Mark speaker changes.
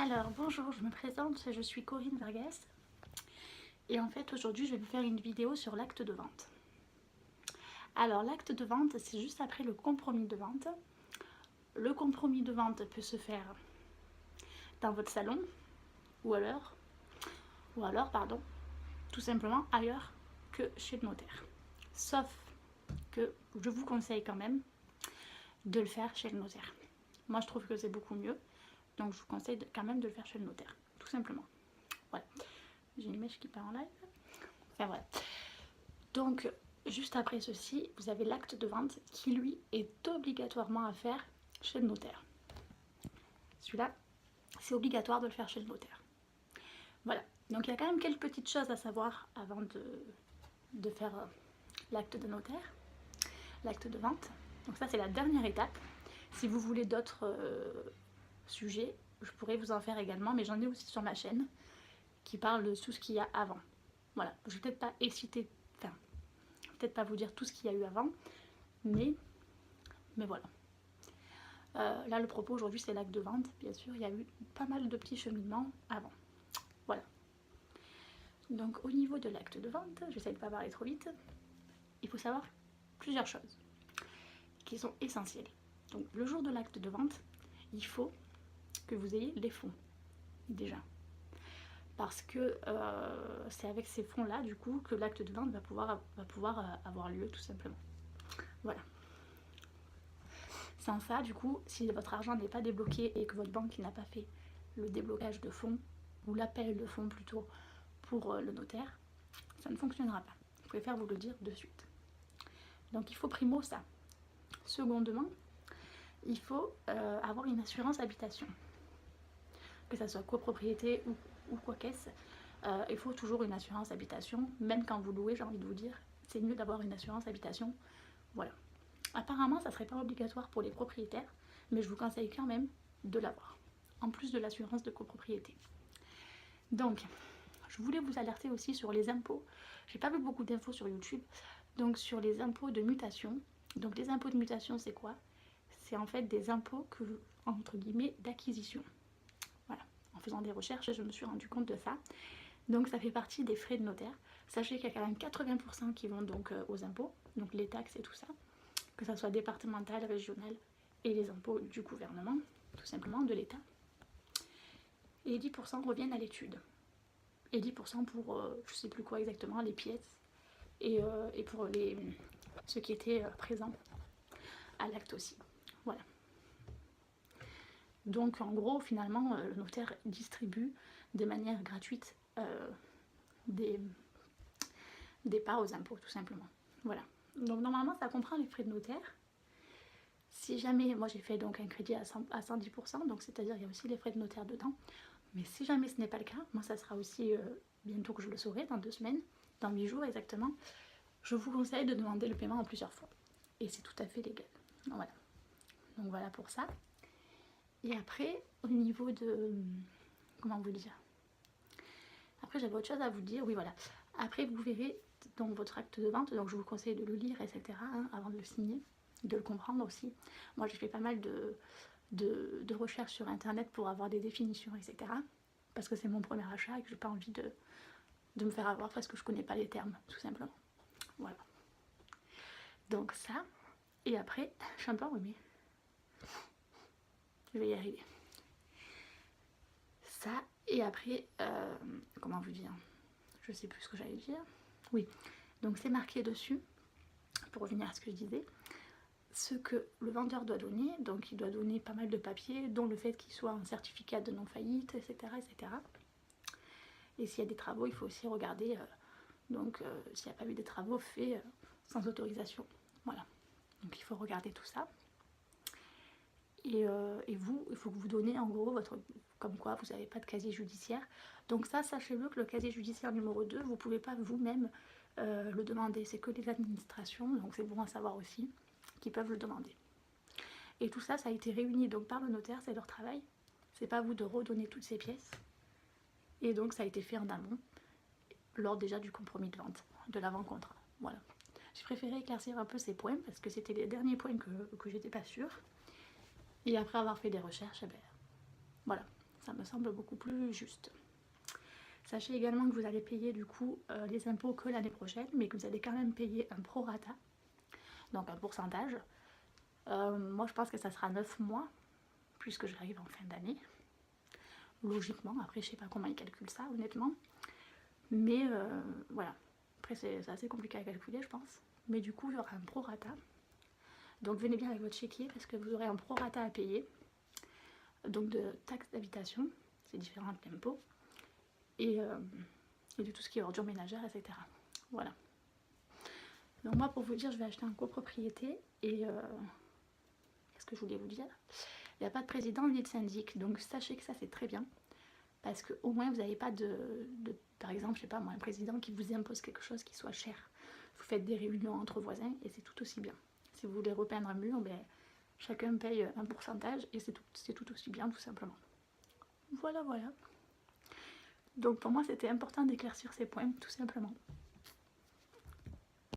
Speaker 1: Alors bonjour, je me présente, je suis Corinne Vargas et en fait aujourd'hui je vais vous faire une vidéo sur l'acte de vente. Alors l'acte de vente c'est juste après le compromis de vente. Le compromis de vente peut se faire dans votre salon ou alors tout simplement ailleurs que chez le notaire. Sauf que je vous conseille quand même de le faire chez le notaire. Moi je trouve que c'est beaucoup mieux, donc je vous conseille quand même de le faire chez le notaire, tout simplement. Voilà. J'ai une image qui part en live. Enfin voilà. Donc, juste après ceci, vous avez l'acte de vente qui, lui, est obligatoirement à faire chez le notaire. Celui-là, c'est obligatoire de le faire chez le notaire. Voilà. Donc, il y a quand même quelques petites choses à savoir avant de faire l'acte de notaire, l'acte de vente. Donc ça, c'est la dernière étape. Si vous voulez d'autres sujets, je pourrais vous en faire également, mais j'en ai aussi sur ma chaîne qui parle de tout ce qu'il y a avant. Voilà, je vais peut-être pas peut-être pas vous dire tout ce qu'il y a eu avant, mais voilà. Là, le propos aujourd'hui, c'est l'acte de vente, bien sûr. Il y a eu pas mal de petits cheminements avant. Voilà. Donc, au niveau de l'acte de vente, j'essaie de ne pas parler trop vite. Il faut savoir plusieurs choses qui sont essentielles. Donc, le jour de l'acte de vente, il faut que vous ayez les fonds, déjà. Parce que c'est avec ces fonds-là, du coup, que l'acte de vente va pouvoir avoir lieu, tout simplement. Voilà. Sans ça, du coup, si votre argent n'est pas débloqué et que votre banque n'a pas fait le déblocage de fonds, ou l'appel de fonds plutôt, pour le notaire, ça ne fonctionnera pas. Je préfère vous le dire de suite. Donc il faut primo ça. Secondement, il faut avoir une assurance habitation. Que ça soit copropriété ou quoi qu'est-ce, il faut toujours une assurance habitation, même quand vous louez, j'ai envie de vous dire, c'est mieux d'avoir une assurance habitation. Voilà. Apparemment, ça ne serait pas obligatoire pour les propriétaires, mais je vous conseille quand même de l'avoir, en plus de l'assurance de copropriété. Donc, je voulais vous alerter aussi sur les impôts. J'ai pas vu beaucoup d'infos sur YouTube, donc sur les impôts de mutation. Donc les impôts de mutation, c'est quoi? C'est en fait des impôts que, entre guillemets, d'acquisition. Voilà. En faisant des recherches, je me suis rendu compte de ça. Donc ça fait partie des frais de notaire. Sachez qu'il y a quand même 80% qui vont donc aux impôts, donc les taxes et tout ça, que ça soit départemental, régional et les impôts du gouvernement, tout simplement de l'État. Et 10% reviennent à l'étude. Et 10% pour, je sais plus quoi exactement, les pièces et pour ceux qui étaient présents à l'acte aussi. Voilà. Donc en gros, finalement, le notaire distribue de manière gratuite des parts aux impôts, tout simplement. Voilà. Donc normalement, ça comprend les frais de notaire. Si jamais, moi j'ai fait donc un crédit à 110%, donc c'est-à-dire il y a aussi les frais de notaire dedans. Mais si jamais ce n'est pas le cas, moi ça sera aussi bientôt que je le saurai, dans 2 semaines, dans 8 jours exactement, je vous conseille de demander le paiement en plusieurs fois. Et c'est tout à fait légal. Voilà. Donc voilà pour ça. Et après, au niveau de... Comment vous dire? Après, j'avais autre chose à vous dire. Oui, voilà. Après, vous verrez dans votre acte de vente, donc je vous conseille de le lire, etc., hein, avant de le signer, de le comprendre aussi. Moi, j'ai fait pas mal de recherches sur Internet pour avoir des définitions, etc., parce que c'est mon premier achat et que j'ai pas envie de me faire avoir parce que je connais pas les termes, tout simplement. Voilà. Donc ça, et après, je suis un peu enrhumée. Je vais y arriver. Ça, et après, comment vous dire? Je sais plus ce que j'allais dire. Oui, donc c'est marqué dessus, pour revenir à ce que je disais, ce que le vendeur doit donner. Donc il doit donner pas mal de papiers, dont le fait qu'il soit un certificat de non-faillite, etc., etc. Et s'il y a des travaux, il faut aussi regarder, s'il n'y a pas eu des travaux faits sans autorisation. Voilà. Donc il faut regarder tout ça. Et vous, il faut que vous donnez en gros comme quoi vous n'avez pas de casier judiciaire. Donc ça, sachez-le que le casier judiciaire numéro 2, vous ne pouvez pas vous-même le demander. C'est que les administrations, donc c'est bon à savoir aussi, qui peuvent le demander. Et tout ça, ça a été réuni donc par le notaire, c'est leur travail. C'est pas à vous de redonner toutes ces pièces. Et donc ça a été fait en amont, lors déjà du compromis de vente, de l'avant-contrat. Voilà. J'ai préféré éclaircir un peu ces points parce que c'était les derniers points que j'étais pas sûre. Et après avoir fait des recherches, eh ben, voilà, Ça me semble beaucoup plus juste. Sachez également que vous allez payer du coup les impôts que l'année prochaine, mais que vous allez quand même payer un prorata, donc un pourcentage. Moi je pense que ça sera 9 mois, puisque j'arrive en fin d'année. Logiquement, après je sais pas comment ils calculent ça honnêtement. Mais voilà, après c'est assez compliqué à calculer je pense. Mais du coup il y aura un prorata. Donc venez bien avec votre chéquier parce que vous aurez un prorata à payer. Donc de taxes d'habitation, c'est différent de l'impôt. Et de tout ce qui est ordures ménagères, etc. Voilà. Donc moi pour vous dire, je vais acheter en copropriété et qu'est-ce que je voulais vous dire? Il n'y a pas de président ni de syndic, donc sachez que ça c'est très bien. Parce qu'au moins vous n'avez pas par exemple, je sais pas moi, un président qui vous impose quelque chose qui soit cher. Vous faites des réunions entre voisins et c'est tout aussi bien. Si vous voulez repeindre un mur, ben, chacun paye un pourcentage et c'est tout aussi bien tout simplement. Voilà, voilà. Donc pour moi c'était important d'éclaircir ces points tout simplement.